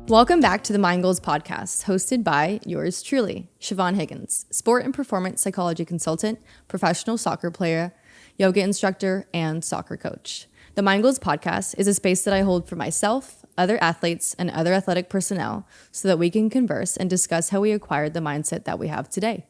Welcome back to the Mind Goals podcast, hosted by yours truly, Siobhan Higgins, sport and performance psychology consultant, professional soccer player, yoga instructor, and soccer coach. The Mind Goals podcast is a space that I hold for myself, other athletes, and other athletic personnel so that we can converse and discuss how we acquired the mindset that we have today,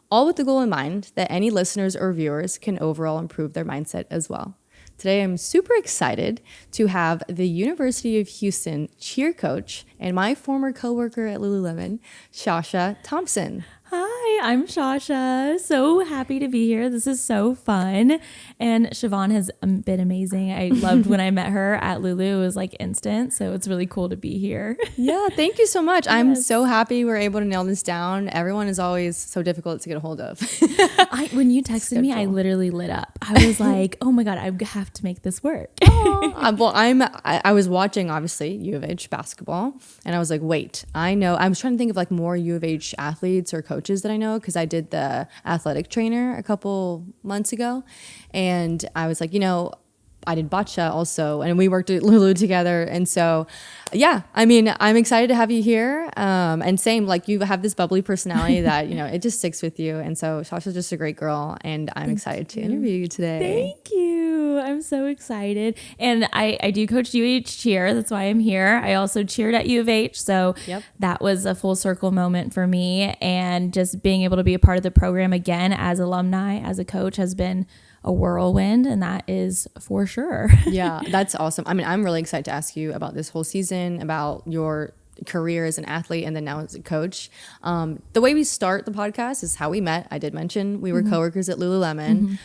all with the goal in mind that any listeners or viewers can overall improve their mindset as well. Today, I'm super excited to have the University of Houston cheer coach and my former coworker at Lululemon, Syasya Thompson. Hi, I'm Syasya. So happy to be here. This is so fun. And Siobhan has been amazing. I loved when I met her at Lulu. It was like instant. So it's really cool to be here. Yeah, thank you so much. Yes. I'm so happy we're able to nail this down. Everyone is always so difficult to get a hold of. When you texted me, I literally lit up. I was like, oh my God, I have to make this work. I was watching, obviously, U of H basketball. And I was like, wait, I know. I was trying to think of like more U of H athletes or coaches that I know, because I did the athletic trainer a couple months ago, and I was like, I did bocce also, and we worked at Lulu together, and so yeah, I mean, I'm excited to have you here, and same, like, you have this bubbly personality that it just sticks with you, and so Syasya's just a great girl, and I'm excited to interview you today. Thank you. I'm so excited. And I do coach UH cheer. That's why I'm here. I also cheered at U of H. So that was a full circle moment for me. And just being able to be a part of the program again as alumni, as a coach, has been a whirlwind. And that is for sure. Yeah, that's awesome. I mean, I'm really excited to ask you about this whole season, about your career as an athlete and then now as a coach. The way we start the podcast is how we met. I did mention we were coworkers at Lululemon.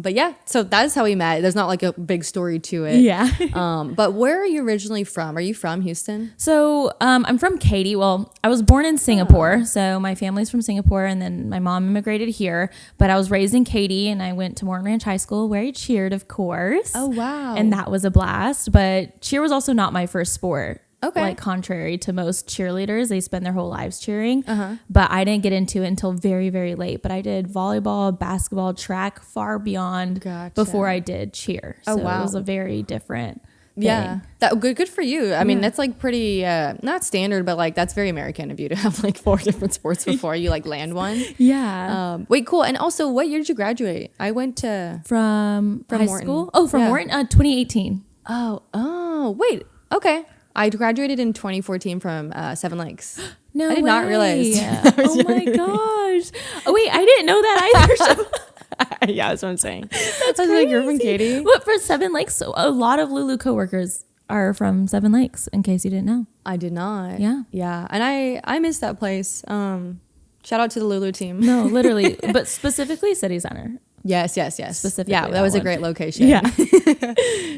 But yeah, so that's how we met. There's not like a big story to it. Yeah. But where are you originally from? Are you from Houston? So I'm from Katy. Well, I was born in Singapore. So my family's from Singapore, and then my mom immigrated here. But I was raised in Katy, and I went to Morton Ranch High School, where I cheered, of course. Oh, wow. And that was a blast. But cheer was also not my first sport. Okay. Like, contrary to most cheerleaders, they spend their whole lives cheering. But I didn't get into it until very, very late. But I did volleyball, basketball, track, far beyond before I did cheer. So it was a very different thing. Yeah, that good for you. I mean, that's like pretty not standard, but like that's very American of you to have like 4 different sports before you like land one. Yeah. Wait, cool. And also, what year did you graduate? I went to from high Morton. School. Oh, from Morton, 2018. Oh, wait. Okay. I graduated in 2014 from Seven Lakes. No, I did not realize. Oh my gosh. Oh wait, I didn't know that either. Yeah, that's what I'm saying. That's I was crazy. like, you're from Katy? But for Seven Lakes, so a lot of Lulu coworkers are from Seven Lakes, in case you didn't know. I did not. Yeah. Yeah. And I miss that place. Shout out to the Lulu team. No, literally. But specifically City Center. Yes. Specifically, yeah, that was a great location. Yeah.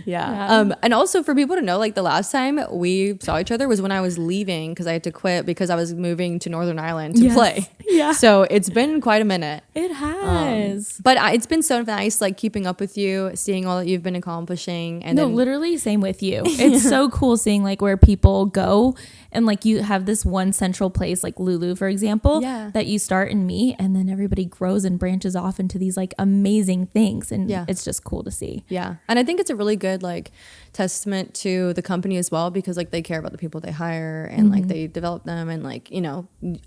Yeah. And also for people to know, like, the last time we saw each other was when I was leaving because I had to quit because I was moving to Northern Ireland to play. Yeah. So it's been quite a minute. It has. But it's been so nice, like, keeping up with you, seeing all that you've been accomplishing. And no, literally same with you. It's so cool seeing like where people go, and like you have this one central place, like Lulu, for example, that you start and meet, and then everybody grows and branches off into these like amazing things. And it's just cool to see. Yeah. And I think it's a really good like testament to the company as well, because like they care about the people they hire and like they develop them, and like,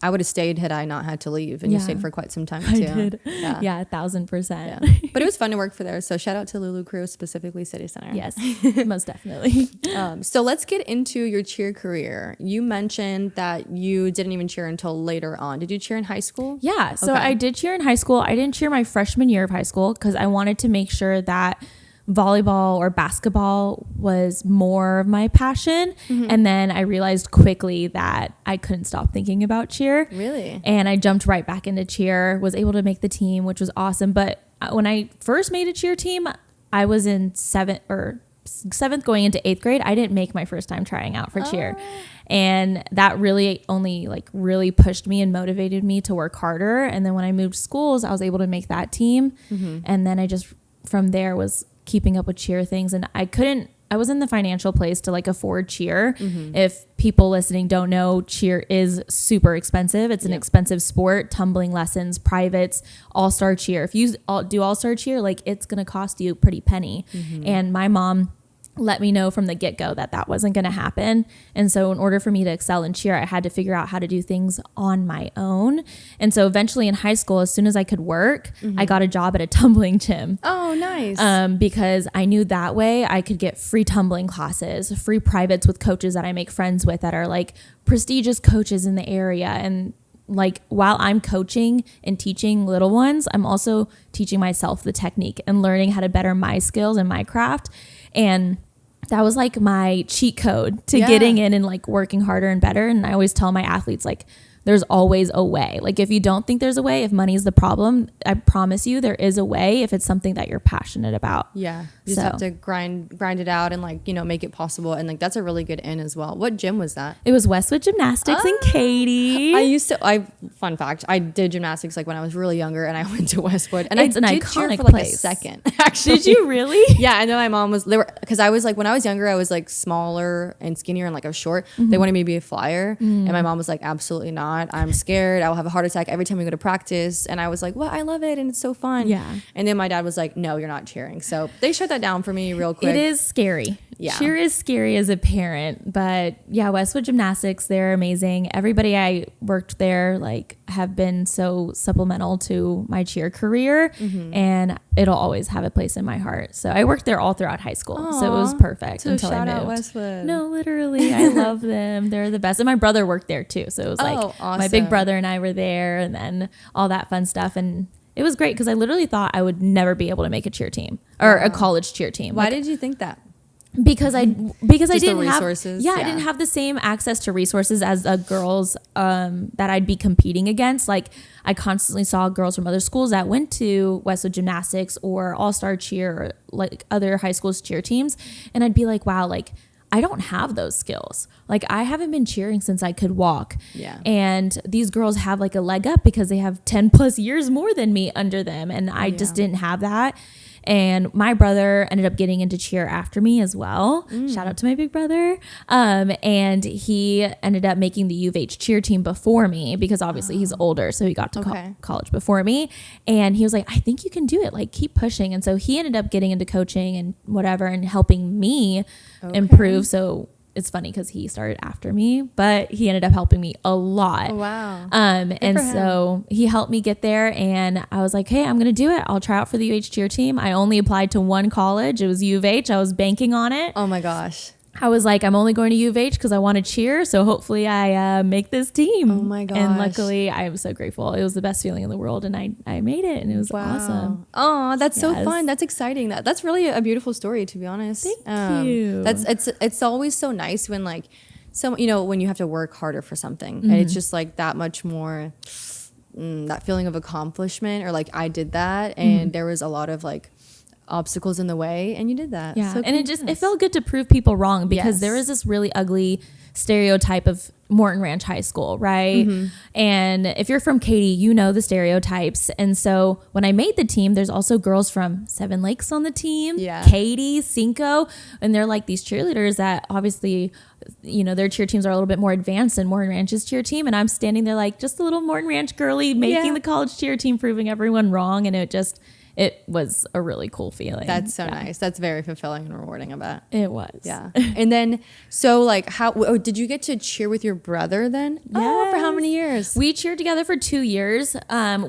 I would have stayed had I not had to leave, and you stayed for quite some time too. I did. Yeah, 1000%. Yeah. But it was fun to work for there. So shout out to Lulu crew, specifically City Center. Yes, most definitely. So let's get into your cheer career. You mentioned that you didn't even cheer until later on. Did you cheer in high school? Yeah. So I did cheer in high school. I didn't cheer my freshman year of high school because I wanted to make sure that volleyball or basketball was more of my passion. And then I realized quickly that I couldn't stop thinking about cheer. Really? And I jumped right back into cheer, was able to make the team, which was awesome. But when I first made a cheer team, I was in seventh going into 8th grade. I didn't make my first time trying out for cheer. And that really only like really pushed me and motivated me to work harder. And then when I moved schools, I was able to make that team. And then I just from there was keeping up with cheer things, and I was in the financial place to like afford cheer. If people listening don't know, cheer is super expensive. It's an expensive sport, tumbling lessons, privates, all-star cheer. If you do all-star cheer, like it's going to cost you a pretty penny. And my mom let me know from the get-go that that wasn't going to happen. And so in order for me to excel in cheer, I had to figure out how to do things on my own. And so eventually in high school, as soon as I could work, I got a job at a tumbling gym. Oh, nice. Because I knew that way I could get free tumbling classes, free privates with coaches that I make friends with that are like prestigious coaches in the area. And like while I'm coaching and teaching little ones, I'm also teaching myself the technique and learning how to better my skills and my craft. And that was like my cheat code to getting in and like working harder and better. And I always tell my athletes, like, there's always a way. Like if you don't think there's a way, if money is the problem, I promise you there is a way if it's something that you're passionate about. Yeah. You just have to grind it out and like, you know, make it possible. And like, that's a really good in as well. What gym was that? It was Westwood Gymnastics in Katy. Fun fact, I did gymnastics like when I was really younger and I went to Westwood and It's I an did iconic cheer for like place. a second. Actually. Did you really? Yeah. I know my mom because I was like, when I was younger, I was like smaller and skinnier and like I was short. They wanted me to be a flyer. And my mom was like, absolutely not. I'm scared. I will have a heart attack every time we go to practice. And I was like, well, I love it and it's so fun. Yeah. And then my dad was like, no, you're not cheering. So they shut that down for me real quick. It is scary. Yeah. Cheer is scary as a parent, but yeah, Westwood Gymnastics, they're amazing. Everybody I worked there like have been so supplemental to my cheer career, and it'll always have a place in my heart. So I worked there all throughout high school. So it was perfect So until I shout moved. out Westwood. No, literally. I love them. They're the best. And my brother worked there too. So it was like awesome. my big brother and I were there, and then all that fun stuff. And it was great because I literally thought I would never be able to make a cheer team or a college cheer team. Why did you think that? Because I didn't resources, have I didn't have the same access to resources as the girls that I'd be competing against. Like I constantly saw girls from other schools that went to Westwood Gymnastics or All-Star Cheer or like other high schools cheer teams, and I'd be like, wow, like I don't have those skills. Like I haven't been cheering since I could walk. Yeah. And these girls have like a leg up because they have 10 plus years more than me under them, and I just didn't have that. And my brother ended up getting into cheer after me as well. Shout out to my big brother. And he ended up making the U of H cheer team before me because obviously he's older. So he got to college before me. And he was like, I think you can do it. Like keep pushing. And so he ended up getting into coaching and whatever and helping me improve. So it's funny because he started after me, but he ended up helping me a lot. Wow. And so he helped me get there, and I was like, hey, I'm going to do it. I'll try out for the UH cheer team. I only applied to one college. It was U of H. I was banking on it. Oh my gosh. I was like, I'm only going to U of H because I want to cheer. So hopefully I make this team. Oh my gosh. And luckily I am so grateful. It was the best feeling in the world, and I made it, and it was awesome. Oh, that's so fun. That's exciting. That's really a beautiful story, to be honest. Thank you. It's always so nice when like when you have to work harder for something, and it's just like that much more that feeling of accomplishment, or like I did that and there was a lot of like obstacles in the way and you did that. Yeah. So and it felt good to prove people wrong because there is this really ugly stereotype of Morton Ranch High School, right? And if you're from Katy, you know the stereotypes. And so when I made the team, there's also girls from Seven Lakes on the team, Katy, Cinco, and they're like these cheerleaders that obviously, their cheer teams are a little bit more advanced than Morton Ranch's cheer team. And I'm standing there like just a little Morton Ranch girly making the college cheer team, proving everyone wrong. And it was a really cool feeling. That's so nice. That's very fulfilling and rewarding, I bet. It was. Yeah. And then, so like did you get to cheer with your brother then? Yes. Oh, for how many years? We cheered together for 2 years.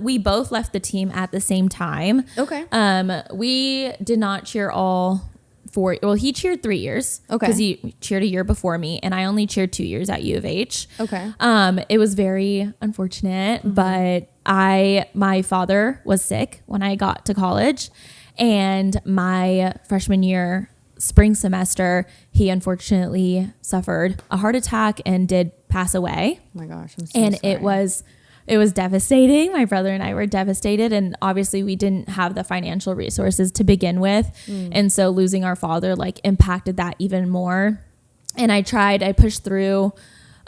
We both left the team at the same time. Okay. We did not cheer he cheered 3 years. Okay. Because he cheered a year before me, and I only cheered 2 years at U of H. Okay. It was very unfortunate, but my father was sick when I got to college, and my freshman year, spring semester, he unfortunately suffered a heart attack and did pass away. Oh my gosh, I'm so sorry. It was devastating. My brother and I were devastated, and obviously we didn't have the financial resources to begin with. And so losing our father like impacted that even more. And I pushed through,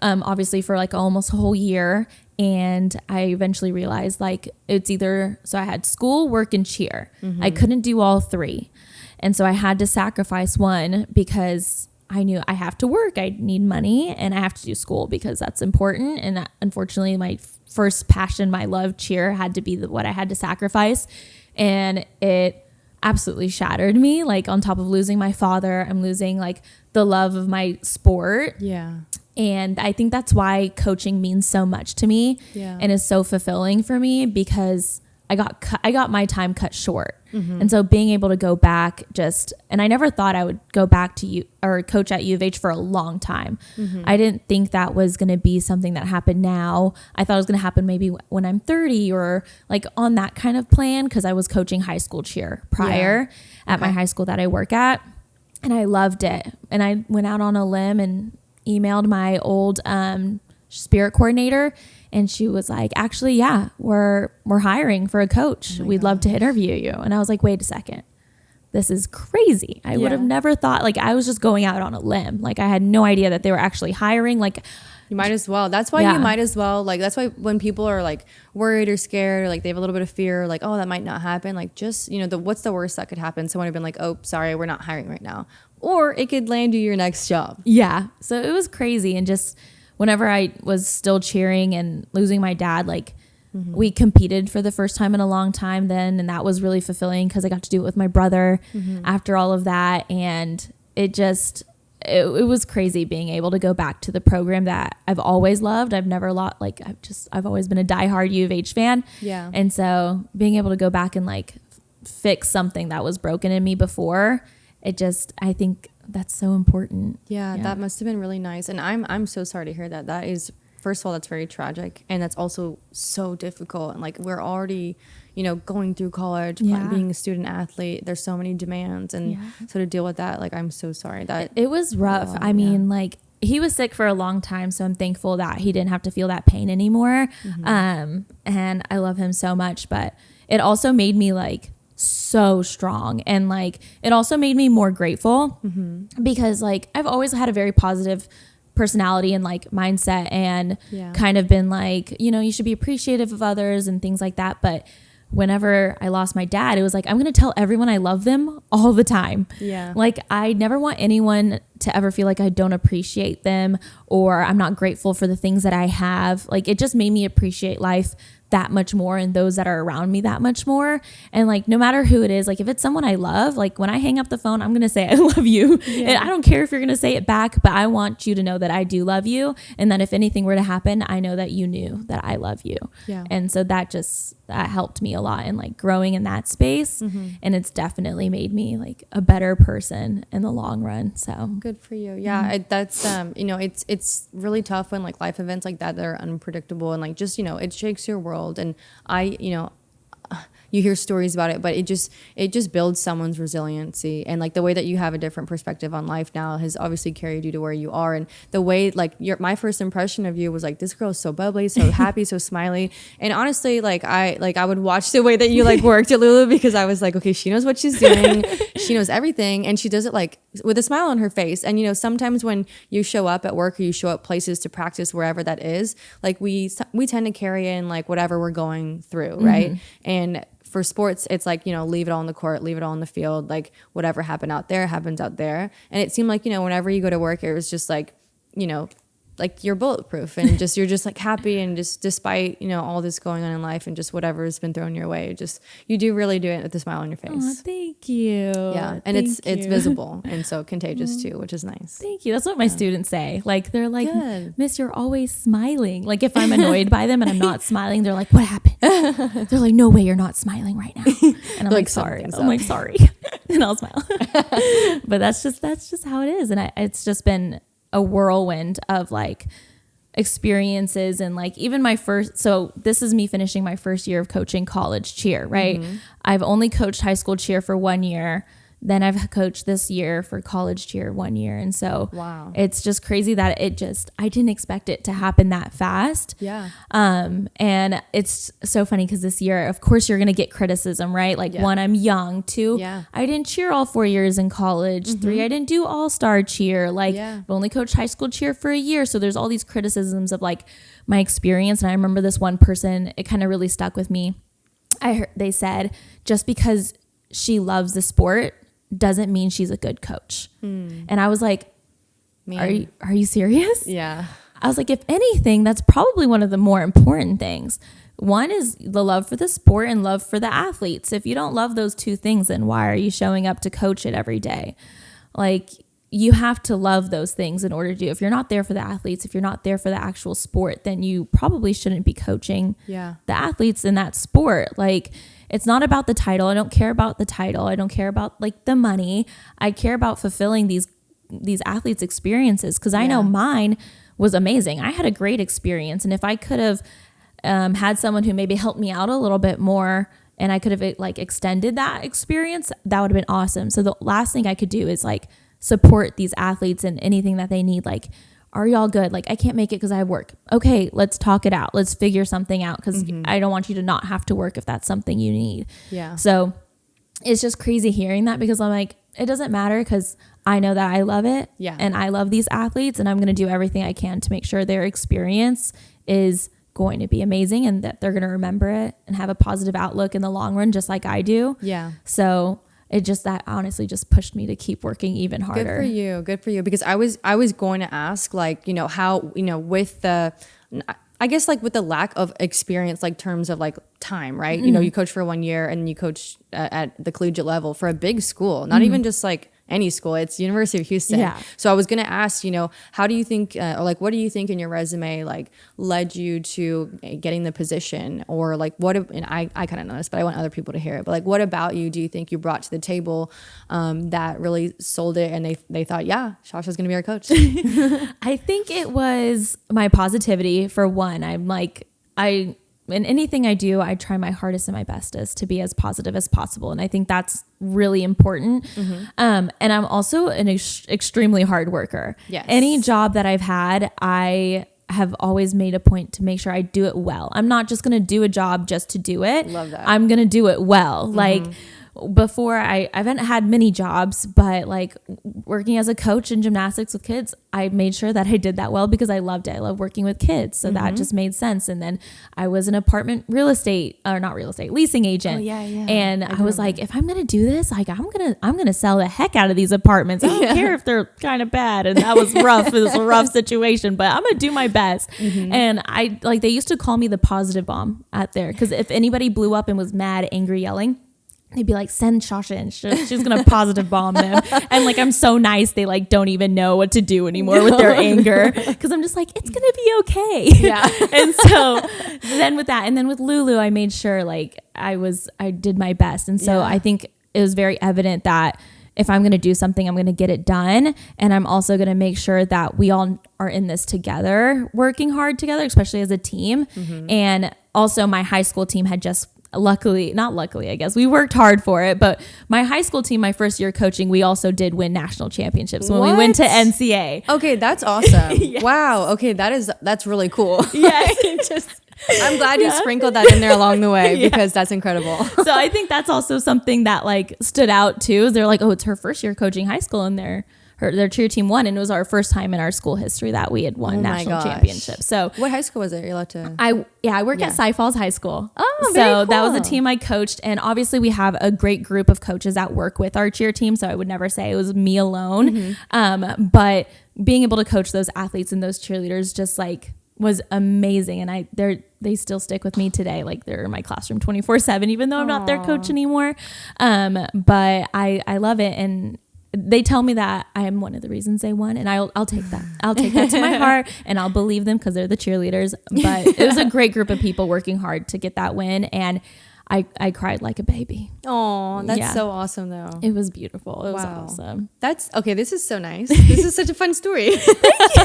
obviously for like almost a whole year. And I eventually realized like so I had school, work, and cheer. I couldn't do all three. And so I had to sacrifice one because I knew I have to work. I need money, and I have to do school because that's important. And unfortunately, my first passion, my love, cheer, had to be what I had to sacrifice. And absolutely shattered me. Like on top of losing my father, I'm losing like the love of my sport. Yeah. And I think that's why coaching means so much to me and is so fulfilling for me, because I got my time cut short. And so being able to go back and I never thought I would go back to you or coach at U of H for a long time. I didn't think that was going to be something that happened now. I thought it was going to happen maybe when I'm 30 or like on that kind of plan, because I was coaching high school cheer prior at my high school that I work at. And I loved it. And I went out on a limb and emailed my old spirit coordinator, and she was like, actually, yeah, we're hiring for a coach. We'd love to interview you. And I was like, wait a second, this is crazy. I would have never thought, like, I was just going out on a limb. Like, I had no idea that they were actually hiring. Like, you might as well. That's why you might as well. Like, that's why when people are like worried or scared, or like they have a little bit of fear, like, oh, that might not happen. Like, just, what's the worst that could happen? Someone would have been like, oh, sorry, we're not hiring right now. Or it could land you your next job. Yeah. So it was crazy. And just whenever I was still cheering and losing my dad, like we competed for the first time in a long time then. And that was really fulfilling because I got to do it with my brother after all of that. And it was crazy being able to go back to the program that I've always loved. I've never I've always been a diehard U of H fan. Yeah. And so being able to go back and like fix something that was broken in me before, I think that's so important. Yeah, that must have been really nice. And I'm so sorry to hear that. That is, first of all, that's very tragic. And that's also so difficult. And like, we're already, going through college, being a student athlete. There's so many demands. And so to deal with that, like, I'm so sorry. That it was rough. I mean, like, he was sick for a long time. So I'm thankful that he didn't have to feel that pain anymore. And I love him so much. But it also made me like so strong, and like it also made me more grateful because like I've always had a very positive personality and like mindset, and kind of been like, you should be appreciative of others and things like that. But whenever I lost my dad, it was like, I'm going to tell everyone I love them all the time. Yeah. Like, I never want anyone to ever feel like I don't appreciate them or I'm not grateful for the things that I have. Like, it just made me appreciate life that much more, and those that are around me that much more. And like, no matter who it is, like if it's someone I love, like when I hang up the phone, I'm going to say, I love you. And I don't care if you're going to say it back, but I want you to know that I do love you. And that if anything were to happen, I know that you knew that I love you. Yeah. And so that helped me a lot in like growing in that space. And it's definitely made me like a better person in the long run. So good for you. Yeah. That's, it's really tough when like life events like that are unpredictable, and like, just, it shakes your world. And you hear stories about it, but it just builds someone's resiliency. And like the way that you have a different perspective on life now has obviously carried you to where you are. And the way like my first impression of you was like, this girl's so bubbly, so happy, so smiley. And honestly, I would watch the way that you like worked at Lulu, because I was like, okay, she knows what she's doing. She knows everything. And she does it like with a smile on her face. And, sometimes when you show up at work or you show up places to practice, wherever that is, like we tend to carry in like whatever we're going through. Right. And for sports, it's like, leave it all on the court, leave it all on the field. Like whatever happened out there happens out there. And it seemed like, whenever you go to work, it was just like, like you're bulletproof, and you're just like happy, and just despite, all this going on in life and just whatever has been thrown your way, you do really do it with a smile on your face. Oh, thank you. Yeah. And it's visible and so contagious too, which is nice. Thank you. That's what my students say. Like, they're like, good. Miss, you're always smiling. Like if I'm annoyed by them and I'm not smiling, they're like, what happened? They're like, no way, you're not smiling right now. And I'm like, sorry. I'm like, sorry. And I'll smile. But that's just how it is. And it's just been a whirlwind of like experiences, and like even so this is me finishing my first year of coaching college cheer, right? I've only coached high school cheer for 1 year. Then I've coached this year for college cheer 1 year. And so it's just crazy that I didn't expect it to happen that fast. Yeah. And it's so funny because this year, of course, you're going to get criticism, right? Like one, I'm young. Two, I didn't cheer all 4 years in college. Three, I didn't do all-star cheer. Like I've only coached high school cheer for a year. So there's all these criticisms of like my experience. And I remember this one person, it kind of really stuck with me. They said, just because she loves the sport doesn't mean she's a good coach. And I was like, are you serious? Yeah. I was like, if anything, that's probably one of the more important things. one is the love for the sport and love for the athletes. If you don't love those two things, then why are you showing up to coach it every day? Like, you have to love those things in order to do. If you're not there for the athletes, if you're not there for the actual sport, then you probably shouldn't be coaching the athletes in that sport. Like, it's not about the title. I don't care about the title. I don't care about like the money. I care about fulfilling these athletes' experiences, because I know mine was amazing. I had a great experience. And if I could have had someone who maybe helped me out a little bit more, and I could have like extended that experience, that would have been awesome. So the last thing I could do is like support these athletes and anything that they need. Like, are y'all good? Like, I can't make it because I have work. Okay, let's talk it out. Let's figure something out, because I don't want you to not have to work if that's something you need. Yeah. So it's just crazy hearing that, because I'm like, it doesn't matter, because I know that I love it. Yeah. And I love these athletes, and I'm going to do everything I can to make sure their experience is going to be amazing, and that they're going to remember it and have a positive outlook in the long run, just like I do. Yeah. So that honestly just pushed me to keep working even harder. Good for you. Because I was going to ask, like, you know, how, you know, with the, I guess like with the lack of experience, like terms of like time, right? You know, you coach for 1 year and you coach at the collegiate level for a big school, not even just like any school, it's University of Houston. Yeah. So I was going to ask, you know, how do you think, or like, what do you think in your resume, like led you to getting the position, or like and I kind of know this, but I want other people to hear it, but like, what about you do you think you brought to the table that really sold it, and they thought, yeah, Syasya's going to be our coach? I think it was my positivity, for one. I'm like, in anything I do, I try my hardest and my bestest to be as positive as possible. And I think that's really important. And I'm also an extremely hard worker. Yes. Any job that I've had, I have always made a point to make sure I do it well. I'm not just going to do a job just to do it. Love that. I'm going to do it well. Like, before, I haven't had many jobs, but like working as a coach in gymnastics with kids, I made sure that I did that well, because I loved it. I love working with kids. So that just made sense. And then I was an apartment leasing agent. Oh, yeah. And I was like, if I'm going to do this, like I'm going to sell the heck out of these apartments. I don't care if they're kind of bad. And that was rough. It was a rough situation, but I'm going to do my best. And they used to call me the positive bomb out there, because if anybody blew up and was mad, angry, yelling, they'd be like, send Syasya in. She's going to positive bomb them. And like, I'm so nice. They like don't even know what to do anymore with their anger. Cause I'm just like, it's going to be okay. Yeah. And so then with that, and then with Lulu, I made sure like I did my best. And so I think it was very evident that if I'm going to do something, I'm going to get it done. And I'm also going to make sure that we all are in this together, working hard together, especially as a team. And also my high school team had just, not luckily, I guess we worked hard for it, but my high school team, my first year coaching, we also did win national championships when we went to NCA. Okay. That's awesome. Yes. Wow. Okay. That's really cool. Yeah. I'm glad you sprinkled that in there along the way, because that's incredible. So I think that's also something that like stood out too. They're like, oh, it's her first year coaching high school, and their cheer team won, and it was our first time in our school history that we had won national championships. So what high school was it? You're allowed to. I work at Cy Falls High School. Oh, very cool. That was a team I coached, and obviously we have a great group of coaches that work with our cheer team. So I would never say it was me alone. But being able to coach those athletes and those cheerleaders just like was amazing, and they still stick with me today. Like they're in my classroom 24/7, even though I'm not their coach anymore. But I love it, and they tell me that I am one of the reasons they won, and I'll take that. I'll take that to my heart, and I'll believe them, because they're the cheerleaders. But it was a great group of people working hard to get that win, and I cried like a baby. Oh, that's so awesome, though. It was beautiful. It was awesome. That's okay. This is so nice. This is such a fun story. Thank you.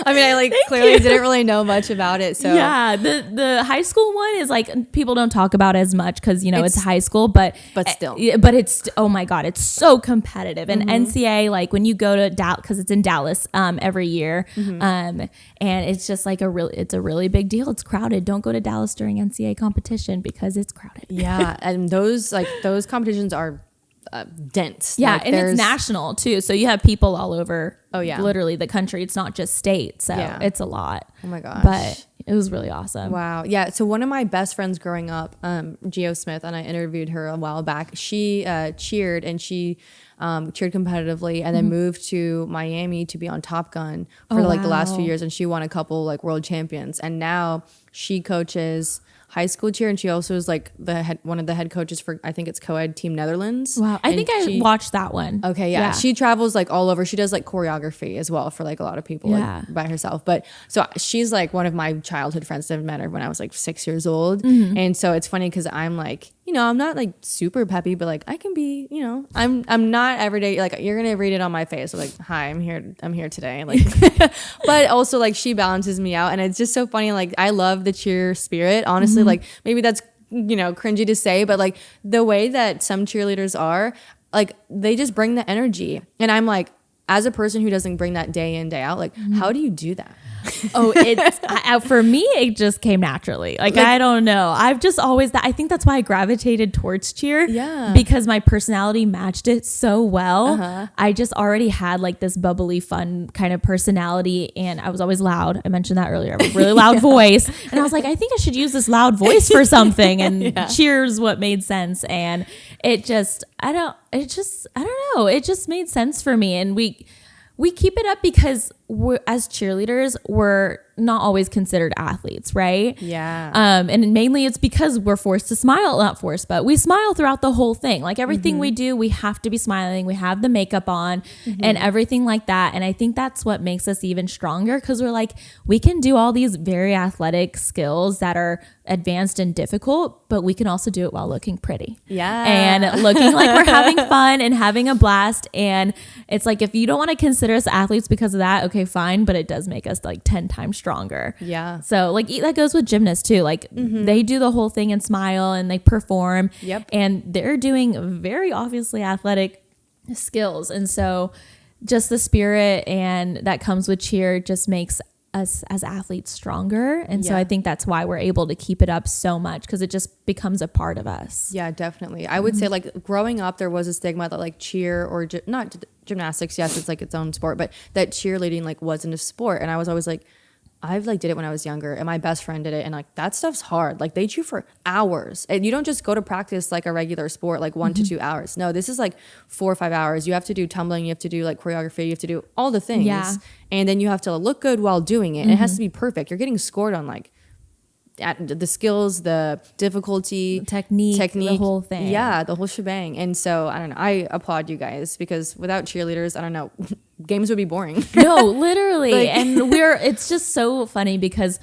I mean, I clearly didn't really know much about it. So yeah, the high school one is like people don't talk about as much, because it's high school, but it's oh my god, it's so competitive. And NCA, like when you go to Dallas, because it's in Dallas every year, and it's just like it's a really big deal. It's crowded. Don't go to Dallas during NCA competition, because it's crowded. Yeah, and those competitions are dense. Yeah, and it's national too. So you have people all over. Oh yeah, literally the country. It's not just state. So it's a lot. Oh my gosh. But it was really awesome. Wow. Yeah. So one of my best friends growing up, Geo Smith, and I interviewed her a while back. She cheered, and she cheered competitively, and then moved to Miami to be on Top Gun for the last few years. And she won a couple like world champions. And now she coaches high school cheer, and she also is like one of the head coaches for, I think it's co-ed team Netherlands. Wow. I think I watched that one. Okay. Yeah. She travels like all over. She does like choreography as well for like a lot of people like, by herself. But so she's like one of my childhood friends. I've met her when I was like 6 years old. And so it's funny because I'm like, you know, I'm not like super peppy, but like I can be, you know, I'm not every day. Like you're going to read it on my face. So like, hi, I'm here today. Like, but also like she balances me out. And it's just so funny. Like I love the cheer spirit, honestly. Like maybe that's, you know, cringy to say, but like the way that some cheerleaders are, like they just bring the energy. And I'm like, as a person who doesn't bring that day in, day out, like how do you do that? For me, it just came naturally. Like I don't know. I've just always I think that's why I gravitated towards cheer. Yeah. Because my personality matched it so well. I just already had like this bubbly, fun kind of personality, and I was always loud. I mentioned that earlier. I have a really loud voice, and I was like, I think I should use this loud voice for something. And cheer's what made sense. And I don't know. It just made sense for me, and we keep it up because as cheerleaders, we're not always considered athletes, right? Yeah. And mainly it's because we're forced to smile, not forced, but we smile throughout the whole thing. Like everything we do, we have to be smiling. We have the makeup on and everything like that. And I think that's what makes us even stronger, because we're like, we can do all these very athletic skills that are advanced and difficult, but we can also do it while looking pretty. Yeah. And looking like we're having fun and having a blast. And it's like, if you don't want to consider us athletes because of that, okay, fine. But it does make us like 10 times stronger. Yeah. So like that goes with gymnasts too. Like they do the whole thing and smile and they perform. Yep. And they're doing very obviously athletic skills. And so just the spirit and that comes with cheer just makes us as athletes stronger. And so I think that's why we're able to keep it up so much, because it just becomes a part of us. Yeah, definitely. I would say like growing up, there was a stigma that like cheer or not gymnastics. Yes, it's like its own sport, but that cheerleading like wasn't a sport. And I was always like, I've like did it when I was younger, and my best friend did it, and like that stuff's hard. Like they cheer for hours, and you don't just go to practice like a regular sport like 1 to 2 hours. No, this is like 4 or 5 hours. You have to do tumbling, you have to do like choreography, you have to do all the things. Yeah. And then you have to look good while doing it. And it has to be perfect. You're getting scored on like the skills, the difficulty, technique, the whole thing. Yeah, the whole shebang. And so I don't know, I applaud you guys, because without cheerleaders, I don't know, games would be boring. No, literally. And it's just so funny because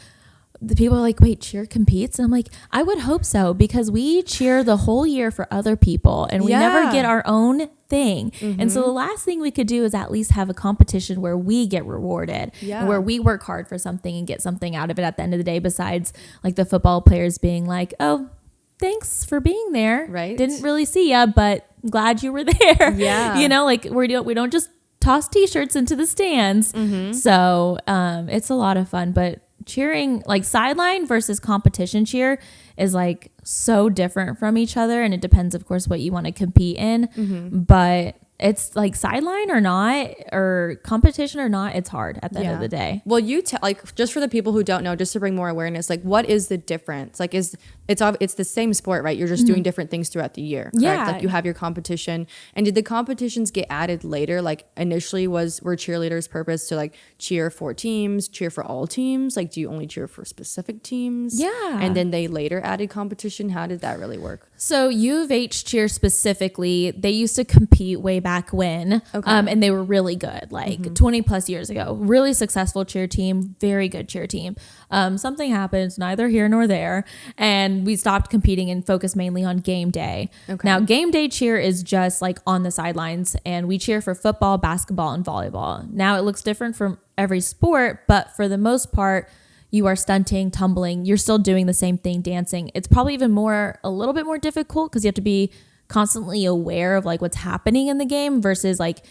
the people are like, wait, cheer competes? And I'm like, I would hope so, because we cheer the whole year for other people and we never get our own thing. And so the last thing we could do is at least have a competition where we get rewarded, and where we work hard for something and get something out of it at the end of the day, besides like the football players being like, oh, thanks for being there. Right. Didn't really see ya, but glad you were there. Yeah. You know, like we don't just toss t-shirts into the stands. So it's a lot of fun, but cheering, like sideline versus competition cheer, is like so different from each other, and it depends of course what you want to compete in. But it's like sideline or not, or competition or not, it's hard at the end of the day. Well, like just for the people who don't know, just to bring more awareness, like what is the difference? Like it's the same sport, right? You're just doing different things throughout the year, correct? Yeah. Like you have your competition. And did the competitions get added later? Like initially were cheerleaders' purpose to like cheer for teams, cheer for all teams? Like do you only cheer for specific teams? Yeah. And then they later added competition. How did that really work? So U of H cheer specifically, they used to compete way back when, and they were really good, like 20 plus years ago. Really successful cheer team, very good cheer team. Something happened, neither here nor there, and we stopped competing and focused mainly on game day. Now, game day cheer is just like on the sidelines, and we cheer for football, basketball, and volleyball. Now, it looks different from every sport, but for the most part, you are stunting, tumbling, you're still doing the same thing, dancing. It's probably even a little bit more difficult because you have to be constantly aware of like what's happening in the game versus like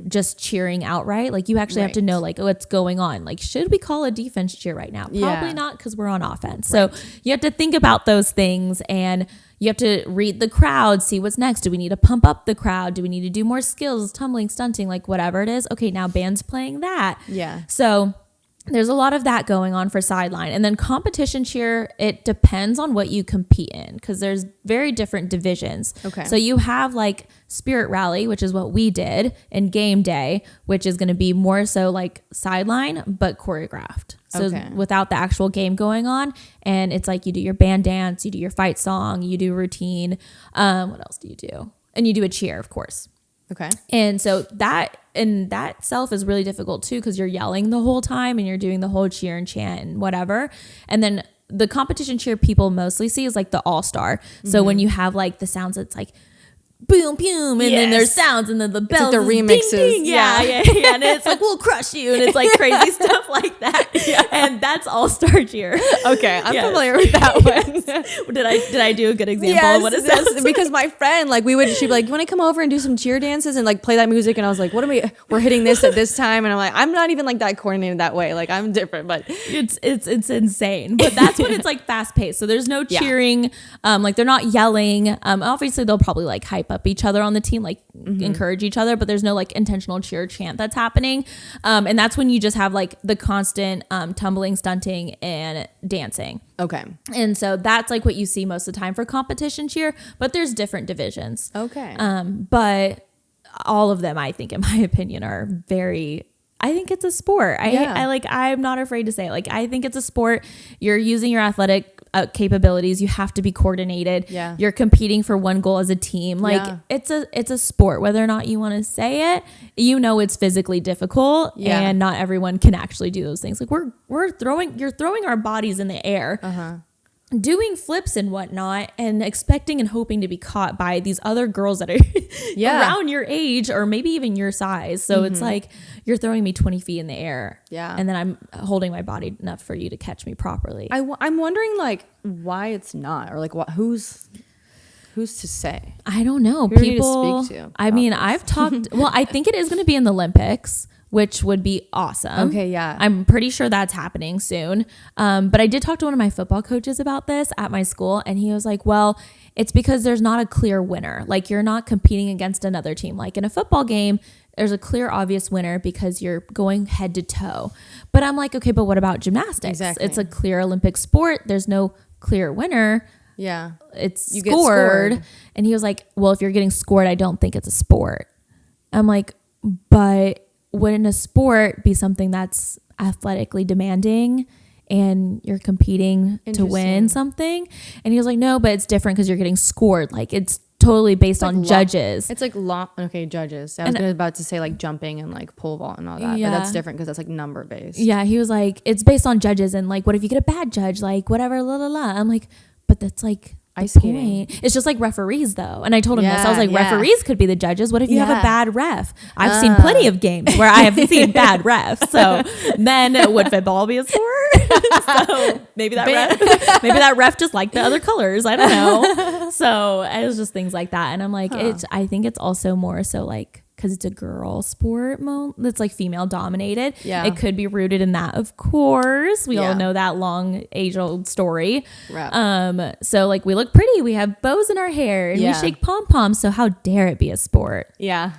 just cheering outright. Like you actually have to know like what's going on. Like, should we call a defense cheer right now? Probably not, because we're on offense. So you have to think about those things, and you have to read the crowd, see what's next. Do we need to pump up the crowd? Do we need to do more skills, tumbling, stunting, like whatever it is? Okay, now band's playing that. Yeah. So there's a lot of that going on for sideline. And then competition cheer, it depends on what you compete in because there's very different divisions. Okay. So you have like spirit rally, which is what we did, and game day, which is going to be more so like sideline, but choreographed. So without the actual game going on. And it's like you do your band dance, you do your fight song, you do routine. What else do you do? And you do a cheer, of course. Okay. And so that self is really difficult too because you're yelling the whole time and you're doing the whole cheer and chant and whatever. And then the competition cheer people mostly see is like the all-star. So when you have like the sounds, it's like boom, boom, and then there's sounds, and then the bells, it's like the remixes, ding, ding. Yeah, and it's like we'll crush you, and it's like crazy stuff like that. And that's all-star cheer. Okay, I'm familiar with that one. Did I do a good example of what it sounds like? Because my friend, like, she'd be like, you want to come over and do some cheer dances and like play that music? And I was like, we're hitting this at this time, and I'm like, I'm not even like that coordinated that way. Like, I'm different, but it's insane. But that's when it's like fast paced. So there's no cheering. Like they're not yelling. Obviously they'll probably like hype up each other on the team, like encourage each other, but there's no like intentional cheer chant that's happening. And that's when you just have like the constant tumbling, stunting, and dancing. Okay. And so that's like what you see most of the time for competition cheer, but there's different divisions. Okay. But all of them, I think, in my opinion, are I think it's a sport. I'm not afraid to say it. Like, I think it's a sport. You're using your athletic capabilities. You have to be coordinated. Yeah. You're competing for one goal as a team. Like it's a sport, whether or not you want to say it, it's physically difficult and not everyone can actually do those things. Like you're throwing our bodies in the air. Doing flips and whatnot and expecting and hoping to be caught by these other girls that are around your age or maybe even your size. So it's like you're throwing me 20 feet in the air. Yeah. And then I'm holding my body enough for you to catch me properly. I'm wondering like why it's not, or like who's to say? I don't know. Who people do you speak to? I mean, I've talked, well, I think it is going to be in the Olympics, which would be awesome. Okay, yeah. I'm pretty sure that's happening soon. But I did talk to one of my football coaches about this at my school, and he was like, well, it's because there's not a clear winner. Like, you're not competing against another team. Like in a football game, there's a clear, obvious winner because you're going head to toe. But I'm like, okay, but what about gymnastics? Exactly. It's a clear Olympic sport. There's no clear winner. Yeah. It's scored. And he was like, well, if you're getting scored, I don't think it's a sport. I'm like, but wouldn't a sport be something that's athletically demanding and you're competing to win something? And he was like, no, but it's different because you're getting scored. Like it's totally based on judges. It's like judges. I was about to say like jumping and like pole vault and all that, but that's different because that's like number based. Yeah, he was like, it's based on judges, and like, what if you get a bad judge? Like whatever, la la la. I'm like, but that's like ice skating. It's just like referees though. And I told him this. I was like, referees could be the judges. What if you have a bad ref? I've seen plenty of games where I have seen bad refs. So then would football be a sport? So maybe that ref just liked the other colors. I don't know. So it was just things like that. And I'm like, I think it's also more so like, because it's a girl sport that's like female dominated. Yeah. It could be rooted in that, of course. We all know that long age-old story. So like we look pretty. We have bows in our hair and we shake pom-poms. So how dare it be a sport? Yeah.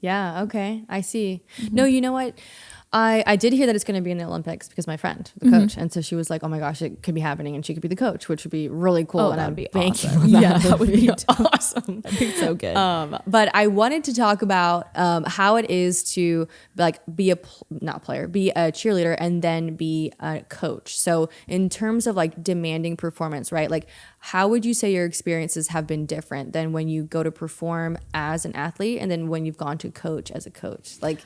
Okay. I see. No, you know what? I did hear that it's going to be in the Olympics because my friend, the coach, and so she was like, "Oh my gosh, it could be happening," and she could be the coach, which would be really cool. Oh, and that'd be awesome. That would be awesome. That'd be so good. But I wanted to talk about how it is to like be a cheerleader and then be a coach. So in terms of like demanding performance, right? Like, how would you say your experiences have been different than when you go to perform as an athlete and then when you've gone to coach as a coach? Like.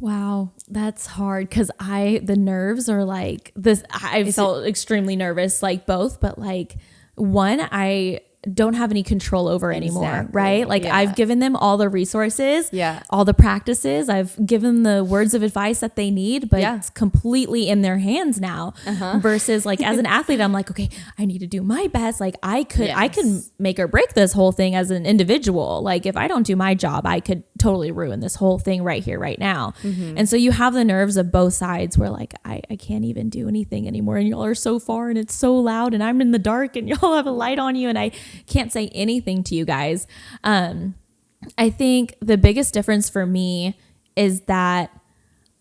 Wow, that's hard because the nerves are like this. I felt extremely nervous, like both, but like one, I don't have any control over anymore, right? Like I've given them all the resources, all the practices. I've given the words of advice that they need, but it's completely in their hands now. Versus like as an athlete, I'm like, okay, I need to do my best. Like I could make or break this whole thing as an individual. Like if I don't do my job, I could totally ruin this whole thing right here, right now. And so you have the nerves of both sides where like, I can't even do anything anymore. And y'all are so far and it's so loud and I'm in the dark and y'all have a light on you and I can't say anything to you guys. I think the biggest difference for me is that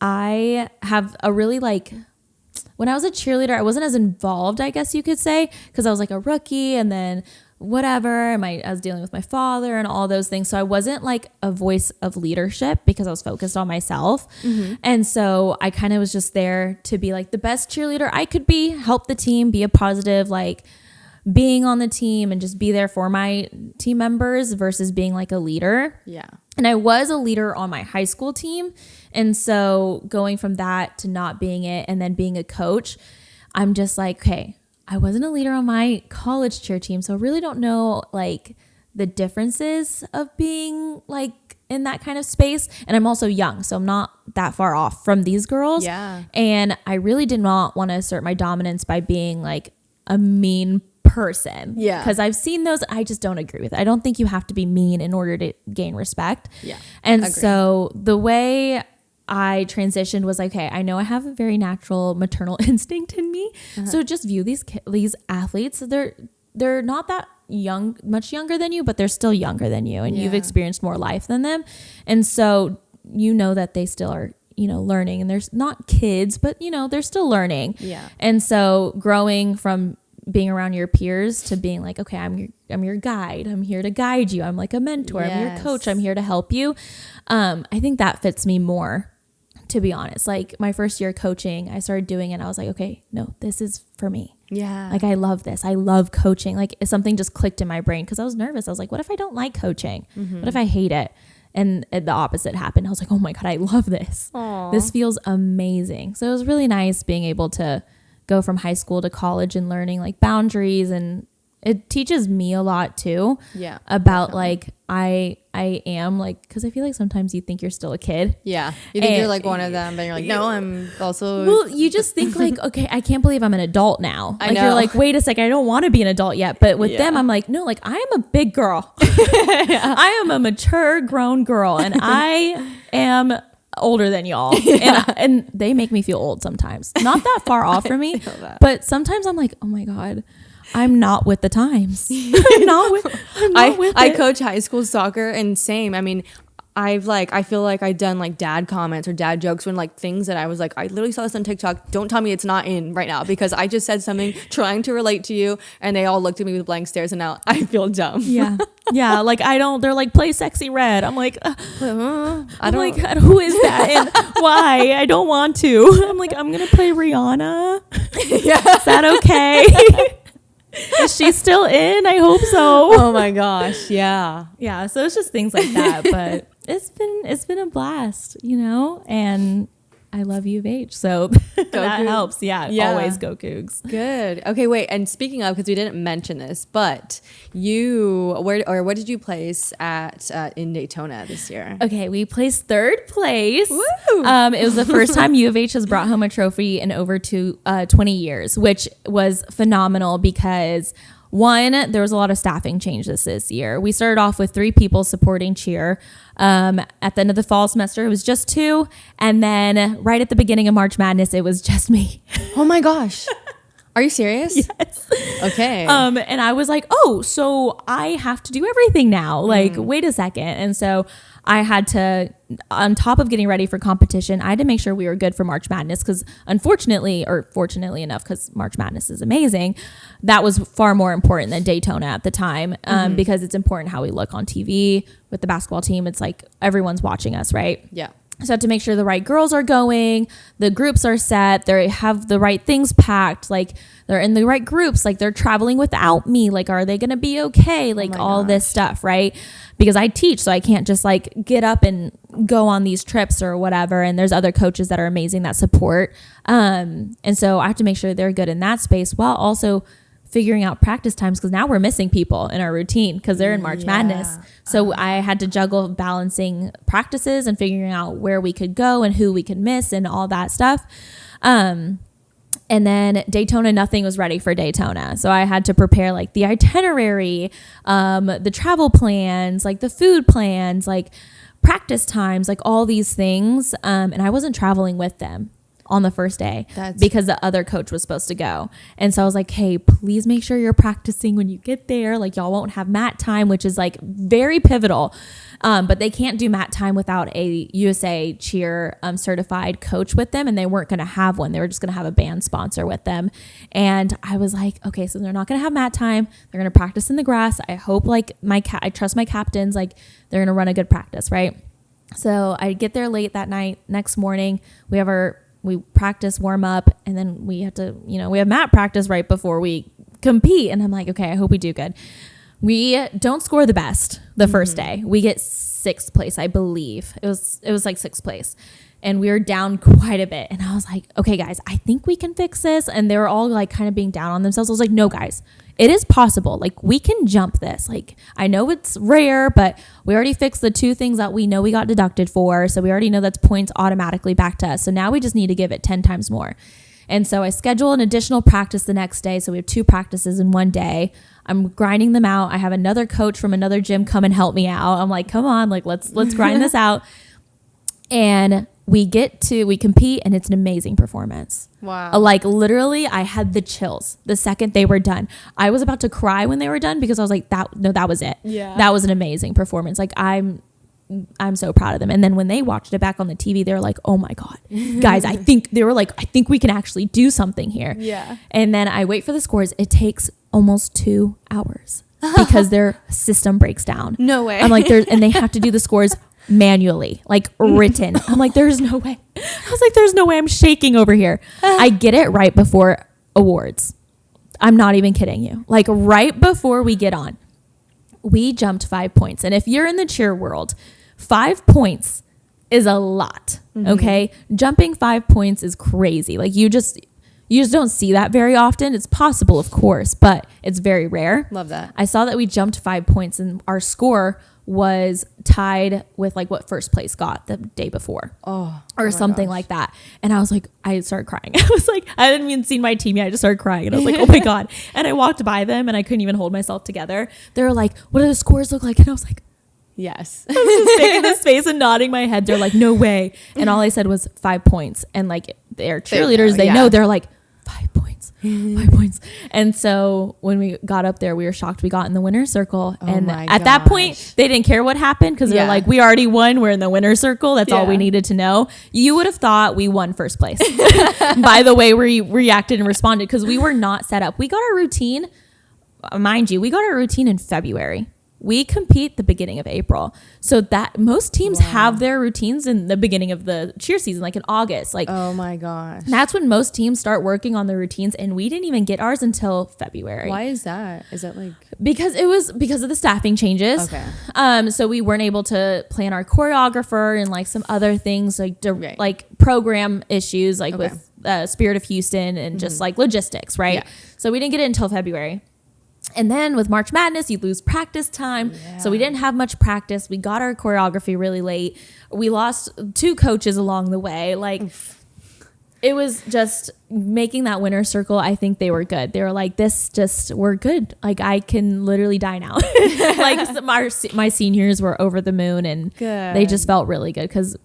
I have a really like when I was a cheerleader, I wasn't as involved, I guess you could say, because I was like a rookie and then whatever. I was dealing with my father and all those things. So I wasn't like a voice of leadership because I was focused on myself. And so I kind of was just there to be like the best cheerleader I could be, help the team, be a positive, like being on the team and just be there for my team members versus being like a leader. Yeah. And I was a leader on my high school team. And so going from that to not being it and then being a coach, I'm just like, okay, I wasn't a leader on my college cheer team. So I really don't know like the differences of being like in that kind of space. And I'm also young, so I'm not that far off from these girls. Yeah. And I really did not want to assert my dominance by being like a mean person. Yeah. Because I've seen those. I just don't agree with it. I don't think you have to be mean in order to gain respect. Yeah. And Agreed. so the way I transitioned was like, okay, I know I have a very natural maternal instinct in me. So just view these athletes. They're not that young, much younger than you, but they're still younger than you, and you've experienced more life than them. And so you know that they still are, learning, and they're not kids, but they're still learning. Yeah. And so growing from being around your peers to being like, okay, I'm your guide. I'm here to guide you. I'm like a mentor. I'm your coach. I'm here to help you. I think that fits me more, to be honest. Like my first year coaching, I started doing it and I was like, okay, no, this is for me. Yeah. Like I love this. I love coaching. Like something just clicked in my brain because I was nervous. I was like, what if I don't like coaching? What if I hate it? And the opposite happened. I was like, oh my God, I love this. Aww. This feels amazing. So it was really nice being able to go from high school to college and learning like boundaries, and it teaches me a lot too. Yeah. About definitely. like I am like, because I feel like sometimes you think you're still a kid. Yeah. You think you're like one of them, but you're like, no, I'm also. Well, you just think like, okay, I can't believe I'm an adult now. I Like know. you're like, wait a second, I don't want to be an adult yet. But with them, I'm like, no, like I am a big girl. I am a mature, grown girl, and I am older than y'all. And they make me feel old sometimes. Not that far off from me, but sometimes I'm like, oh my God, I'm not with the times. I'm not with I it. coach high school soccer, and same. I mean, I feel like I've done like dad comments or dad jokes when like things that I was like, I literally saw this on TikTok. Don't tell me it's not in right now because I just said something trying to relate to you, and they all looked at me with blank stares, and now I feel dumb. Yeah. Yeah. Like they're like, play Sexy Red. I'm like, I don't like, who is that and why? I don't want to. I'm like, I'm going to play Rihanna. Yeah. Is that okay? Is she still in? I hope so. Oh my gosh. Yeah. Yeah. So it's just things like that. But it's been a blast, and I love U of H. So that Cougs. helps. Yeah. Always go Cougs. Good. Okay, wait. And speaking of, because we didn't mention this, but what did you place at in Daytona this year? Okay, we placed third place. Woo! It was the first time U of H has brought home a trophy in over 20 years, which was phenomenal because one, there was a lot of staffing changes this year. We started off with 3 people supporting cheer. At the end of the fall semester, it was just 2. And then right at the beginning of March Madness, it was just me. Oh my gosh. Are you serious? Yes. Okay. And I was like, oh, so I have to do everything now. Like, wait a second. And so I had to, on top of getting ready for competition, I had to make sure we were good for March Madness because unfortunately, or fortunately enough, because March Madness is amazing, that was far more important than Daytona at the time because it's important how we look on TV with the basketball team. It's like everyone's watching us, right? Yeah. So I have to make sure the right girls are going, the groups are set, they have the right things packed, like they're in the right groups, like they're traveling without me, like are they going to be okay? Like all this stuff, right? Because I teach, so I can't just like get up and go on these trips or whatever. And there's other coaches that are amazing that support. And so I have to make sure they're good in that space while also figuring out practice times because now we're missing people in our routine because they're in March Madness. So I had to juggle balancing practices and figuring out where we could go and who we could miss and all that stuff. And then Daytona, nothing was ready for Daytona. So I had to prepare like the itinerary, the travel plans, like the food plans, like practice times, like all these things. And I wasn't traveling with them. on the first day because the other coach was supposed to go. And so I was like, hey, please make sure you're practicing when you get there. Like y'all won't have mat time, which is like very pivotal. But they can't do mat time without a USA cheer certified coach with them. And they weren't going to have one. They were just going to have a band sponsor with them. And I was like, okay, so they're not going to have mat time. They're going to practice in the grass. I hope like I trust my captains. Like they're going to run a good practice, right? So I get there late that night. Next morning, we practice, warm up, and then we have to, we have mat practice right before we compete. And I'm like, okay, I hope we do good. We don't score the best the first day. We get 6th place, I believe. It was like 6th place. And we were down quite a bit. And I was like, okay, guys, I think we can fix this. And they were all like kind of being down on themselves. I was like, no, guys, it is possible. Like we can jump this. Like I know it's rare, but we already fixed the 2 things that we know we got deducted for. So we already know that's points automatically back to us. So now we just need to give it 10 times more. And so I schedule an additional practice the next day. So we have 2 practices in one day. I'm grinding them out. I have another coach from another gym come and help me out. I'm like, come on, like let's grind this out. And we compete, and it's an amazing performance. Wow. Like literally I had the chills the second they were done. I was about to cry when they were done because I was like, that was it. Yeah. That was an amazing performance. Like I'm so proud of them. And then when they watched it back on the TV, they were like, oh my God, guys, I think we can actually do something here. Yeah. And then I wait for the scores. It takes almost 2 hours because their system breaks down. No way. I'm like, and they have to do the scores manually, like written. I'm like, there's no way. I was like, there's no way. I'm shaking over here. I get it right before awards. I'm not even kidding you. Like right before we get on, we jumped 5 points. And if you're in the cheer world, 5 points is a lot. Okay. Jumping 5 points is crazy. Like you just don't see that very often. It's possible, of course, but it's very rare. Love that. I saw that we jumped 5 points and our score was tied with like what first place got the day before or something like that. And I was like, I started crying. I was like, I didn't even see my team yet. I just started crying and I was like, oh my God. And I walked by them and I couldn't even hold myself together. They were like, what do the scores look like? And I was like, yes. I was just making this face and nodding my head. They're like, no way. And all I said was 5 points. And like their cheerleaders, they know, they're like 5 points. 5 points. And so when we got up there, we were shocked we got in the winner's circle. And at that point, they didn't care what happened because they're like, we already won. We're in the winner's circle. That's all we needed to know. You would have thought we won first place by the way we reacted and responded because we were not set up. We got our routine, mind you, we got our routine in February. We compete the beginning of April. So that most teams have their routines in the beginning of the cheer season, like in August. Like, oh my gosh. That's when most teams start working on their routines. And we didn't even get ours until February. Why is that? Is that like? Because of the staffing changes. Okay. So we weren't able to plan our choreographer and like some other things like program issues, like with Spirit of Houston and just like logistics. Right. Yeah. So we didn't get it until February. And then with March Madness, you lose practice time. Yeah. So we didn't have much practice. We got our choreography really late. We lost 2 coaches along the way. Like it was just making that winner's circle. I think they were good. They were like, we're good. Like I can literally die now. Like my seniors were over the moon and they just felt really good because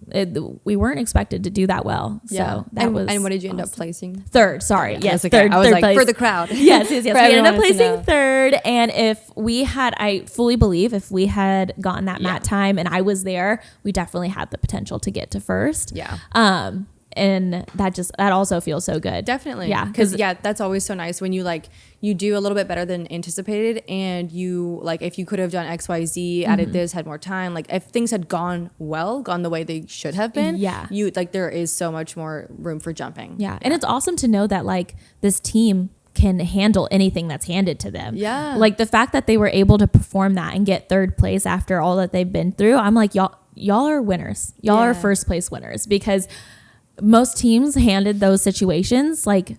we weren't expected to do that well. Yeah. So that was. And what did you end awesome. up placing? 3rd. Sorry. Yes. Okay. Third. I was third like place. for the crowd. Yes. We ended up placing 3rd. And I fully believe if we had gotten that mat time and I was there, we definitely had the potential to get to 1st. Yeah. And that also feels so good. Definitely. Yeah. Because that's always so nice when you do a little bit better than anticipated and you like, if you could have done XYZ, added this, had more time, like if things had gone the way they should have been, you like, there is so much more room for jumping. Yeah. And it's awesome to know that like this team can handle anything that's handed to them. Yeah. Like the fact that they were able to perform that and get 3rd place after all that they've been through. I'm like, y'all are winners. Y'all are first place winners because most teams handed those situations like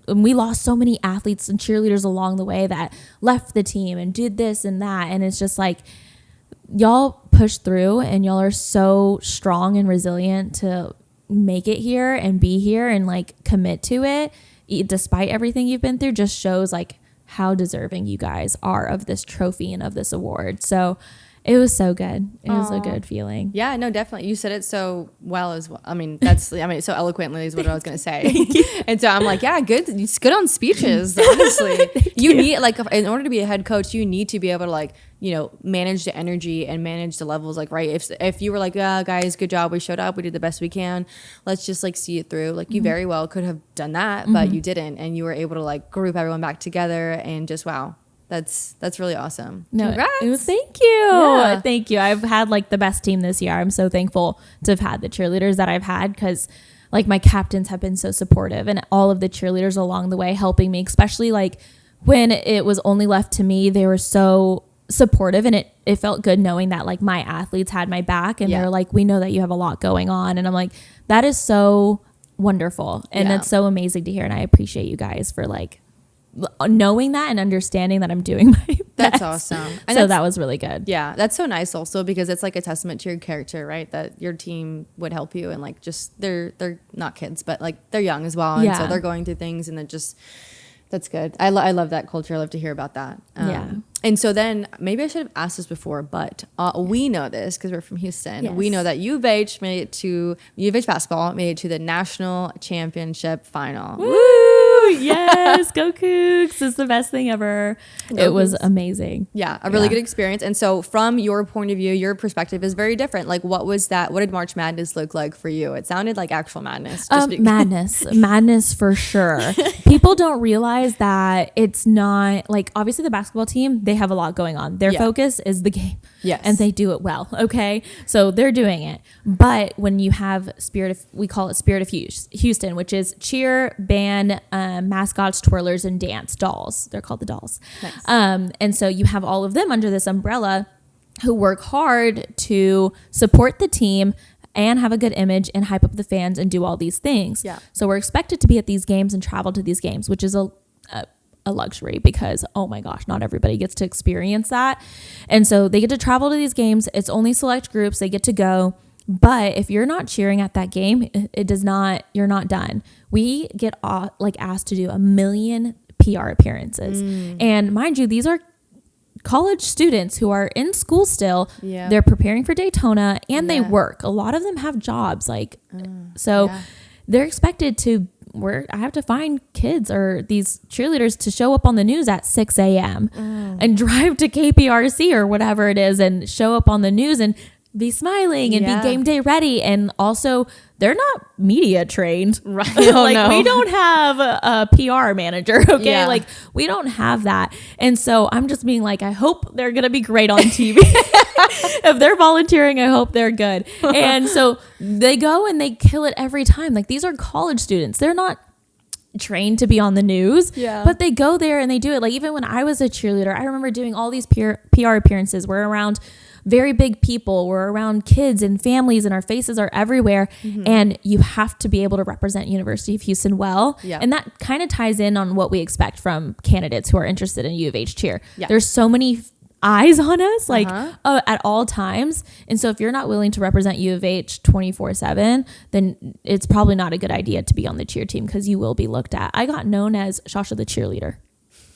we lost so many athletes and cheerleaders along the way that left the team and did this and that. And it's just like y'all pushed through and y'all are so strong and resilient to make it here and be here and like commit to it despite everything you've been through. Just shows like how deserving you guys are of this trophy and of this award. So It was so good. It was a good feeling. Yeah, no, definitely. You said it so well as well. I mean, so eloquently is what I was going to say. And so I'm like, yeah, good. It's good on speeches, honestly. you need, like, in order to be a head coach, you need to be able to, like, you know, manage the energy and manage the levels. Like, right, if you were like, yeah, guys, good job, we showed up, we did the best we can, let's just, like, see it through. Like, you very well could have done that, but you didn't. And you were able to, like, group everyone back together and just, wow. That's really awesome. No, congrats. Thank you. Yeah. Thank you. I've had like the best team this year. I'm so thankful to have had the cheerleaders that I've had, because like my captains have been so supportive, and all of the cheerleaders along the way helping me, especially like when it was only left to me, they were so supportive, and it felt good knowing that like my athletes had my back, and they're like, we know that you have a lot going on. And I'm like, that is so wonderful. And that's so amazing to hear. And I appreciate you guys for like knowing that and understanding that I'm doing my best. That's awesome. And so that was really good. Yeah, that's so nice also, because it's like a testament to your character, right? That your team would help you, and like just they're not kids, but like they're young as well, and so they're going through things, and it just, that's good. I love that culture. I love to hear about that. And so then maybe I should have asked this before, but we know this because we're from Houston. Yes. We know that U of H basketball made it to the national championship final. Woo! Yes, go Cougs. It's the best thing ever. It was amazing. Yeah, a really good experience. And so from your point of view, your perspective is very different. Like, what was that? What did March Madness look like for you? It sounded like actual madness. Madness for sure. People don't realize that it's not like, obviously the basketball team, they have a lot going on. Their focus is the game. Yes. And they do it well. Okay. So they're doing it. But when you have we call it Spirit of Houston, which is cheer, band, mascots, twirlers, and dance dolls. They're called the dolls. Nice. And so you have all of them under this umbrella who work hard to support the team and have a good image and hype up the fans and do all these things. Yeah. So we're expected to be at these games and travel to these games, which is a luxury, because oh my gosh, not everybody gets to experience that. And so they get to travel to these games. It's only select groups. They get to go. But if you're not cheering at that game, you're not done. We get asked to do 1 million PR appearances. And mind you, these are college students who are in school still. Yeah. They're preparing for Daytona, and they work. A lot of them have jobs. They're expected to I have to find kids or these cheerleaders to show up on the news at 6 a.m. And drive to KPRC or whatever it is and show up on the news and be smiling and be game day ready. And also, they're not media trained. Right. We don't have a PR manager. Okay. Yeah. Like, we don't have that. And so I'm just being like, I hope they're going to be great on TV. If they're volunteering, I hope they're good. And so they go and they kill it every time. Like, these are college students. They're not trained to be on the news, but they go there and they do it. Like, even when I was a cheerleader, I remember doing all these PR appearances. We're around very big people, we're around kids and families, and our faces are everywhere. And you have to be able to represent University of Houston well. And that kind of ties in on what we expect from candidates who are interested in U of H cheer. There's so many eyes on us, at all times. And so if you're not willing to represent U of H 24/7, then it's probably not a good idea to be on the cheer team, because you will be looked at. I got known as Shasha the cheerleader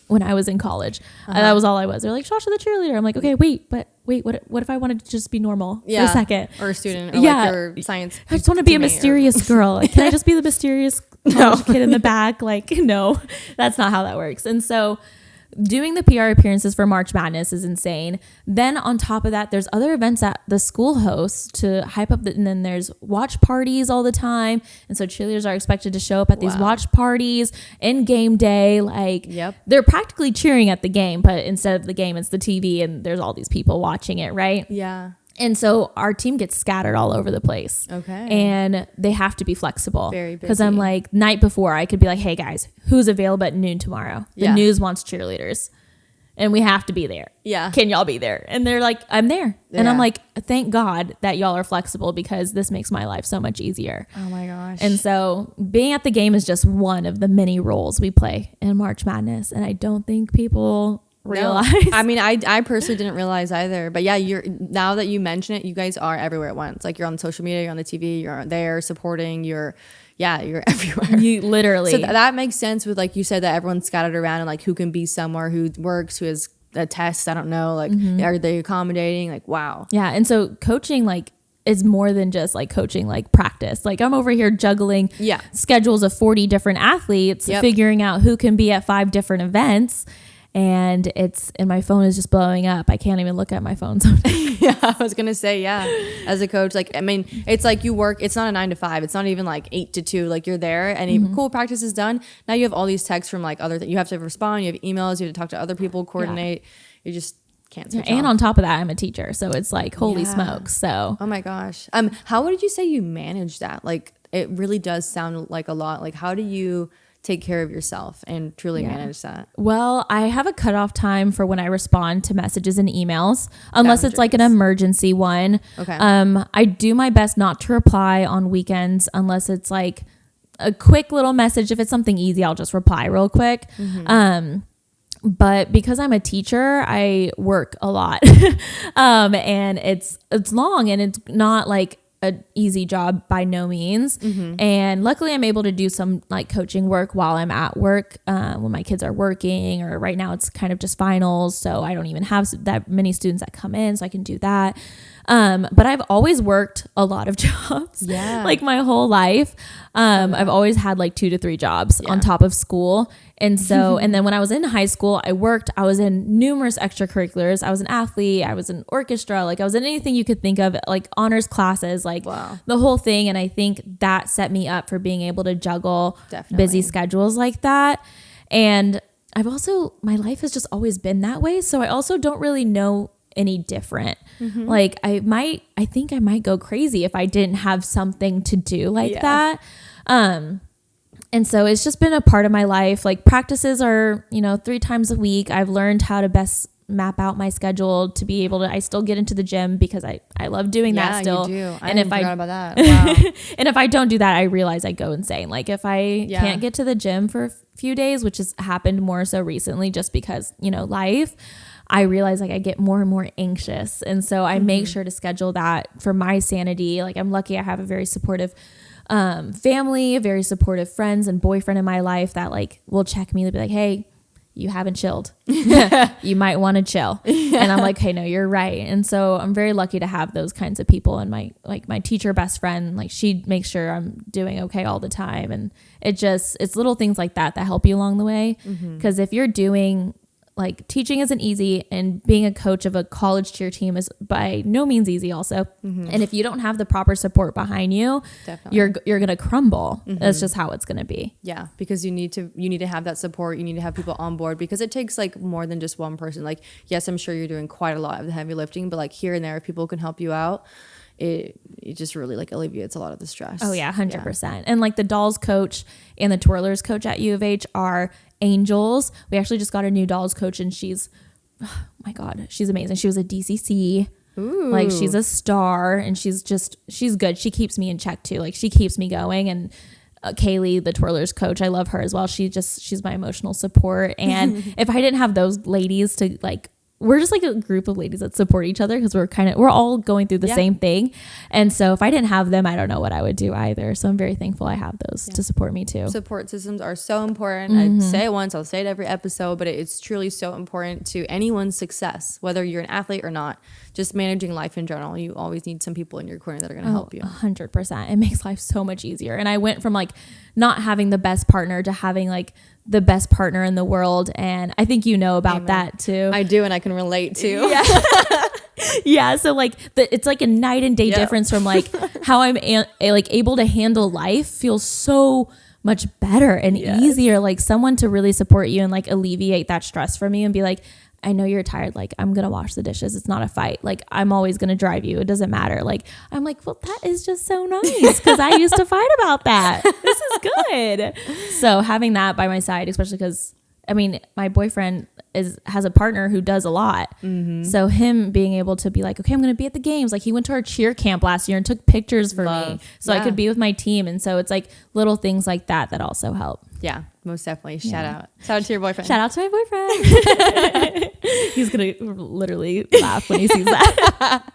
when I was in college. That was all I was. They're like, Shasha the cheerleader. I'm like, okay, wait, what if I wanted to just be for a second? Or a student, or like your science. I just want to be a mysterious girl. Like, can I just be the mysterious college kid in the back? Like, no, that's not how that works. And so doing the PR appearances for March Madness is insane. Then on top of that, there's other events that the school hosts to hype up, and then there's watch parties all the time. And so cheerleaders are expected to show up at these watch parties in game day. Like, they're practically cheering at the game, but instead of the game, it's the TV, and there's all these people watching it, right? Yeah. And so our team gets scattered all over the place. Okay. And they have to be flexible. Very busy. Because I'm like, night before, I could be like, hey guys, who's available at noon tomorrow? The news wants cheerleaders. And we have to be there. Yeah. Can y'all be there? And they're like, I'm there. And I'm like, thank God that y'all are flexible, because this makes my life so much easier. Oh my gosh. And so being at the game is just one of the many roles we play in March Madness. And I don't think people realize. No. I mean, I personally didn't realize either, but now that you mention it, you guys are everywhere at once. Like, you're on social media, you're on the TV, you're there supporting, you're everywhere. You literally. So that makes sense with, like you said, that everyone's scattered around, and like who can be somewhere, who works, who has a test? I don't know. Like, are they accommodating? Like, wow. Yeah. And so coaching like is more than just like coaching, like practice. Like I'm over here juggling schedules of 40 different athletes, figuring out who can be at 5 different events. And my phone is just blowing up. I can't even look at my phone sometimes. Yeah, I was gonna say, as a coach, like, I mean, it's like you work, it's not a 9 to 5, it's not even like 8 to 2, like you're there and even cool practice is done. Now you have all these texts from like you have to respond, you have emails, you have to talk to other people, coordinate. You just can't switch and off. On top of that, I'm a teacher, so it's like holy smokes. So oh my gosh, how would you say you manage that? Like it really does sound like a lot. Like how do you take care of yourself and truly manage that? Well, I have a cutoff time for when I respond to messages and emails, unless it's like an emergency one. Okay. I do my best not to reply on weekends unless it's like a quick little message. If it's something easy, I'll just reply real quick. But because I'm a teacher, I work a lot, and it's long and it's not like an easy job by no means. And luckily I'm able to do some like coaching work while I'm at work, when my kids are working, or right now it's kind of just finals. So I don't even have that many students that come in, so I can do that. But I've always worked a lot of jobs, like my whole life. I've always had like 2 to 3 jobs on top of school. And so, and then when I was in high school, I was in numerous extracurriculars. I was an athlete. I was in orchestra. Like I was in anything you could think of, like honors classes, like the whole thing. And I think that set me up for being able to juggle busy schedules like that. And my life has just always been that way. So I also don't really know any different. Like I think I might go crazy if I didn't have something to do like that. And so it's just been a part of my life. Like practices are, 3 times a week. I've learned how to best map out my schedule to be able to, I still get into the gym because I love doing that still. You do. And I forgot about that. Wow. And if I don't do that, I realize I go insane. Like if I can't get to the gym for a few days, which has happened more so recently just because, life, I realize like I get more and more anxious. And so I make sure to schedule that for my sanity. Like I'm lucky I have a very supportive family, very supportive friends and boyfriend in my life that like will check me to be like, hey, you haven't chilled. You might want to chill. And I'm like, hey, no, you're right. And so I'm very lucky to have those kinds of people. And my teacher best friend, like she makes sure I'm doing okay all the time. And it's little things like that help you along the way. Because if you're doing like teaching isn't easy, and being a coach of a college cheer team is by no means easy also. And if you don't have the proper support behind you, you're going to crumble. That's just how it's going to be. Yeah. Because you need to have that support. You need to have people on board, because it takes like more than just one person. Like, yes, I'm sure you're doing quite a lot of the heavy lifting, but like here and there, if people can help you out, it just really like alleviates a lot of the stress. Oh yeah, 100%. Yeah. And like the dolls coach and the twirlers coach at U of H are angels. We actually just got a new dolls coach, and she's, oh my God, she's amazing. She was a DCC. Ooh. Like she's a star, and she's good. She keeps me in check too. Like she keeps me going. And Kaylee, the twirlers coach, I love her as well. She's my emotional support. And if I didn't have those ladies to like, we're just like a group of ladies that support each other, because we're all going through the same thing. And so if I didn't have them, I don't know what I would do either. So I'm very thankful I have those to support me too. Support systems are so important. I say it once, I'll say it every episode, but it's truly so important to anyone's success, whether you're an athlete or not. Just managing life in general, you always need some people in your corner that are going to help you. 100%. It makes life so much easier. And I went from like not having the best partner to having like the best partner in the world. And I think about that too. I do, and I can relate too. Yeah. Yeah. So like it's like a night and day difference from like how I'm like able to handle life feels so much better and easier. Like someone to really support you and like alleviate that stress from you and be like, I know you're tired. Like, I'm going to wash the dishes. It's not a fight. Like, I'm always going to drive you. It doesn't matter. Like, I'm like, well, that is just so nice, because I used to fight about that. This is good. So having that by my side, especially because, I mean, my boyfriend has a partner who does a lot. So him being able to be like, okay, I'm going to be at the games. Like he went to our cheer camp last year and took pictures for me so I could be with my team. And so it's like little things like that also help. Yeah, most definitely. Shout out to your boyfriend. Shout out to my boyfriend. He's going to literally laugh when he sees that.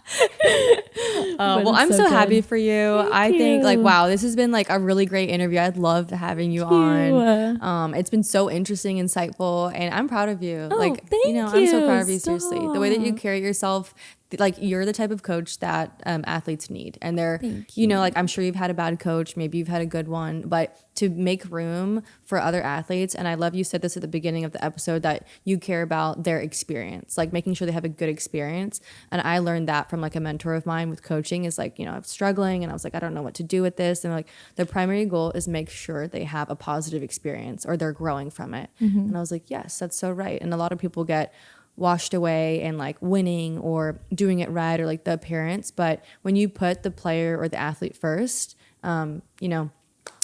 Well, I'm so happy for you. I think you. wow, this has been like a really great interview. I'd love having you on. It's been so interesting, insightful, and I'm proud of you. Thank I'm so proud of you. Stop. Seriously, the way that you carry yourself, like you're the type of coach that athletes need, and they're, I'm sure you've had a bad coach, maybe you've had a good one, but to make room for other athletes. And I love you said this at the beginning of the episode, that you care about their experience, like making sure they have a good experience. And I learned that from like a mentor of mine with coaching, is like, I'm struggling and I was like, I don't know what to do with this. And like the primary goal is make sure they have a positive experience or they're growing from it. And I was like, yes, that's so right. And a lot of people get washed away and like winning or doing it right or like the appearance. But when you put the player or the athlete first,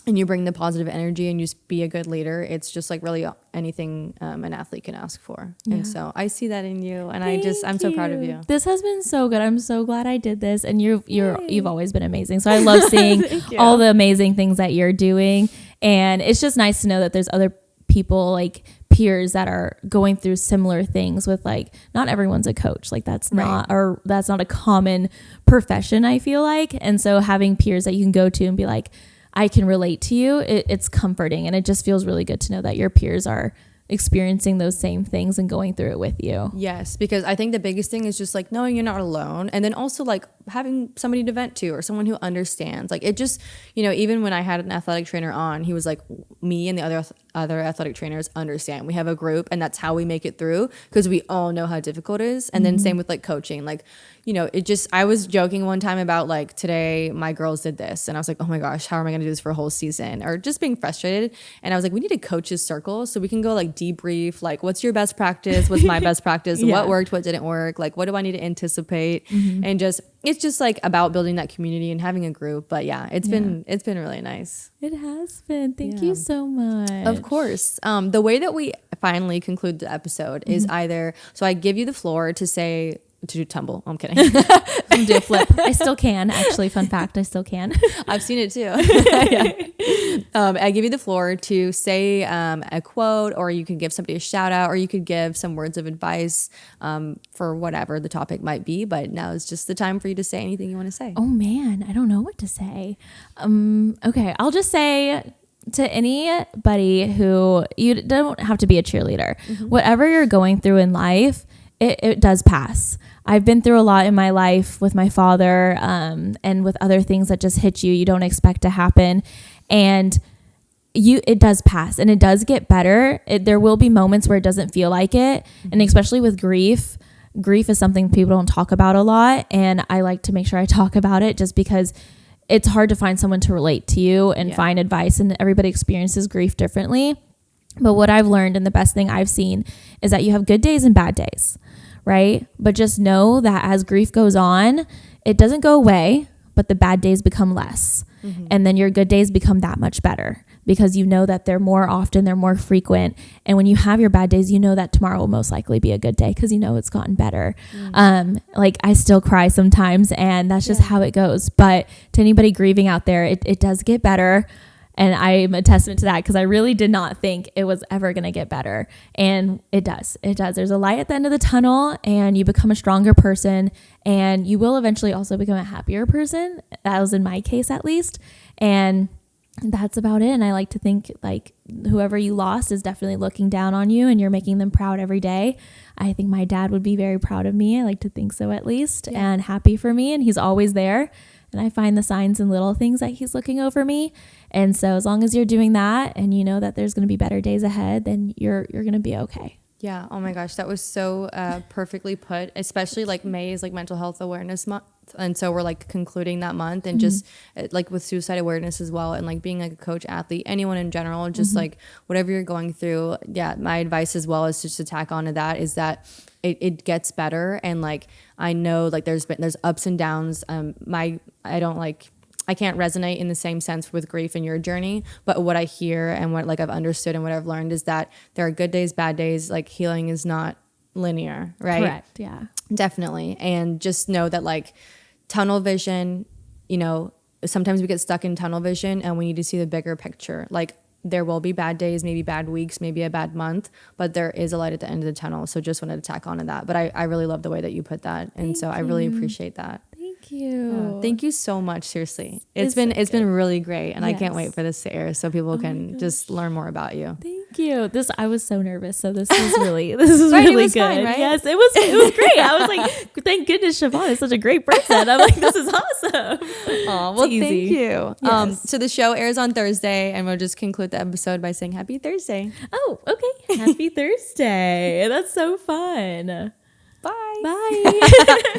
and you bring the positive energy and you just be a good leader, it's just like really anything an athlete can ask for. Yeah. And so I see that in you, and I'm so proud of you. This has been so good. I'm so glad I did this, and you've always been amazing. So I love seeing all the amazing things that you're doing, and it's just nice to know that there's other people, like peers, that are going through similar things with, like, not everyone's a coach, like that's not a common profession, I feel like. And so having peers that you can go to and be like, I can relate to you, it's comforting, and it just feels really good to know that your peers are experiencing those same things and going through it with you. Yes, because I think the biggest thing is just like knowing you're not alone, and then also like having somebody to vent to or someone who understands. Like it just, even when I had an athletic trainer on, he was like, me and the other athletic trainers understand. We have a group, and that's how we make it through, because we all know how difficult it is. And then same with like coaching, like, I was joking one time about like, today my girls did this, and I was like, oh my gosh, how am I going to do this for a whole season? Or just being frustrated. And I was like, we need a coach's circle so we can go like debrief, like, what's your best practice? What's my best practice? What worked? What didn't work? Like, what do I need to anticipate? And it's just like about building that community and having a group. But yeah, it's been really nice. It has been. Thank you so much. Of course. The way that we finally conclude the episode is either, so I give you the floor to do tumble. I'm kidding. I'm do a flip. I still can. Actually, fun fact, I still can. I've seen it too. I give you the floor to say a quote, or you can give somebody a shout out, or you could give some words of advice for whatever the topic might be. But now is just the time for you to say anything you want to say. Oh man, I don't know what to say. Okay, I'll just say to anybody who, you don't have to be a cheerleader. Whatever you're going through in life, it does pass. I've been through a lot in my life with my father, and with other things that just hit you don't expect to happen. And it does pass, and it does get better. There will be moments where it doesn't feel like it. And especially with grief is something people don't talk about a lot. And I like to make sure I talk about it, just because it's hard to find someone to relate to you and find advice, and everybody experiences grief differently. But what I've learned, and the best thing I've seen, is that you have good days and bad days, right? But just know that as grief goes on, it doesn't go away, but the bad days become less. And then your good days become that much better, because you know that they're more often, they're more frequent. And when you have your bad days, you know that tomorrow will most likely be a good day, because you know it's gotten better. Like I still cry sometimes, and that's just how it goes. But to anybody grieving out there, it does get better. And I'm a testament to that, because I really did not think it was ever going to get better. And it does. It does. There's a light at the end of the tunnel, and you become a stronger person, and you will eventually also become a happier person. That was in my case, at least. And that's about it. And I like to think like whoever you lost is definitely looking down on you, and you're making them proud every day. I think my dad would be very proud of me. I like to think so, at least, and happy for me. And he's always there. And I find the signs and little things that he's looking over me. And so as long as you're doing that, and you know that there's going to be better days ahead, then you're going to be okay. Yeah. Oh my gosh. That was so perfectly put, especially like May is like Mental Health Awareness Month. And so we're like concluding that month, and just like with suicide awareness as well. And like being like a coach, athlete, anyone in general, just like whatever you're going through. Yeah. My advice as well is just to tack onto that is that it gets better. And like, I know like there's ups and downs. I can't resonate in the same sense with grief in your journey, but what I hear and what like I've understood and what I've learned is that there are good days, bad days. Like healing is not linear, right? Correct. Yeah, definitely. And just know that like tunnel vision, sometimes we get stuck in tunnel vision, and we need to see the bigger picture. Like there will be bad days, maybe bad weeks, maybe a bad month, but there is a light at the end of the tunnel. So just wanted to tack on to that. But I really love the way that you put that. And so I really appreciate that. Thank you. Thank you so much. Seriously. It's been really great. And I can't wait for this to air so people can just learn more about you. Thank you. I was so nervous. So this is really really good. Fine, right? Yes, it was great. I was like, thank goodness Siobhan is such a great person. I'm like, this is awesome. Oh, well, thank you. Yes. So the show airs on Thursday, and we'll just conclude the episode by saying happy Thursday. Oh, okay. Happy Thursday. That's so fun. Bye. Bye.